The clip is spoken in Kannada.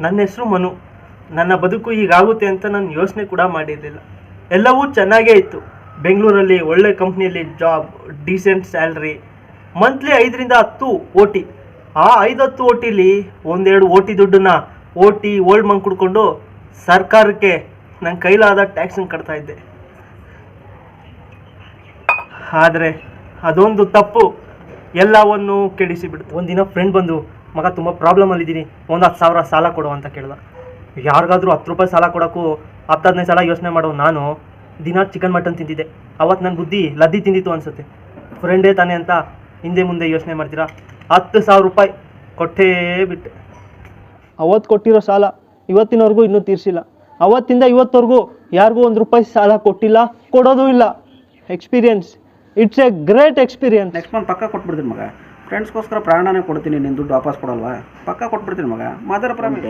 ನನ್ನ ಹೆಸರು ಮನು. ನನ್ನ ಬದುಕು ಹೀಗಾಗುತ್ತೆ ಅಂತ ನಾನು ಯೋಚನೆ ಕೂಡ ಮಾಡಿರಲಿಲ್ಲ. ಎಲ್ಲವೂ ಚೆನ್ನಾಗೇ ಇತ್ತು. ಬೆಂಗಳೂರಲ್ಲಿ ಒಳ್ಳೆ ಕಂಪ್ನಿಯಲ್ಲಿ ಜಾಬ್, ಡೀಸೆಂಟ್ ಸ್ಯಾಲ್ರಿ, ಮಂತ್ಲಿ 5ರಿಂದ 10 OT. ಆ 5-10 OTಲಿ ಒಂದೆರಡು OT ದುಡ್ಡನ್ನ ಓಲ್ಡ್ ಮಂಕ್ ಕುಡ್ಕೊಂಡು ಸರ್ಕಾರಕ್ಕೆ ನನ್ನ ಕೈಲಾದ ಟ್ಯಾಕ್ಸನ್ನು ಕಟ್ತಾ ಇದ್ದೆ. ಆದರೆ ಅದೊಂದು ತಪ್ಪು ಎಲ್ಲವನ್ನು ಕೆಡಿಸಿಬಿಡ್ತು. ಒಂದಿನ ಫ್ರೆಂಡ್ ಬಂದು, ಮಗ ತುಂಬ ಪ್ರಾಬ್ಲಮಲ್ಲಿದ್ದೀನಿ, ಒಂದು 10,000 ಸಾಲ ಕೊಡು ಅಂತ ಕೇಳ್ದ. ಯಾರಿಗಾದ್ರೂ 10 ರೂಪಾಯಿ ಸಾಲ ಕೊಡೋಕ್ಕೂ 10-15 ಸಲ ಯೋಚನೆ ಮಾಡೋ ನಾನು ದಿನ ಚಿಕನ್ ಮಟನ್ ತಿಂತಿದ್ದೆ. ಅವತ್ತು ನನ್ನ ಬುದ್ಧಿ ಲದ್ದಿ ತಿಂದಿತ್ತು ಅನಿಸುತ್ತೆ. ಫ್ರೆಂಡೇ ತಾನೆ ಅಂತ ಹಿಂದೆ ಮುಂದೆ ಯೋಚನೆ ಮಾಡ್ತೀರಾ, 10,000 ರೂಪಾಯಿ ಕೊಟ್ಟೇ ಬಿಟ್ಟೆ. ಅವತ್ತು ಕೊಟ್ಟಿರೋ ಸಾಲ ಇವತ್ತಿನವರೆಗೂ ಇನ್ನೂ ತೀರಿಸಿಲ್ಲ. ಅವತ್ತಿಂದ ಇವತ್ತವರೆಗೂ ಯಾರಿಗೂ 1 ರೂಪಾಯಿ ಸಾಲ ಕೊಟ್ಟಿಲ್ಲ, ಕೊಡೋದು ಇಲ್ಲ. Experience, it's A great experience. Next month ಪಕ್ಕ ಕೊಟ್ಬಿಡ್ತೀನಿ ಮಗ. ಫ್ರೆಂಡ್ಸ್ಗೋಸ್ಕರ ಪ್ರಾಣನೇ ಕೊಡ್ತೀನಿ, ನಿನ್ನ ದುಡ್ಡು ವಾಪಸ್ ಕೊಡಲ್ವಾ? ಪಕ್ಕ ಕೊಟ್ಬಿಡ್ತೀನಿ ಮಗ. Mother promise.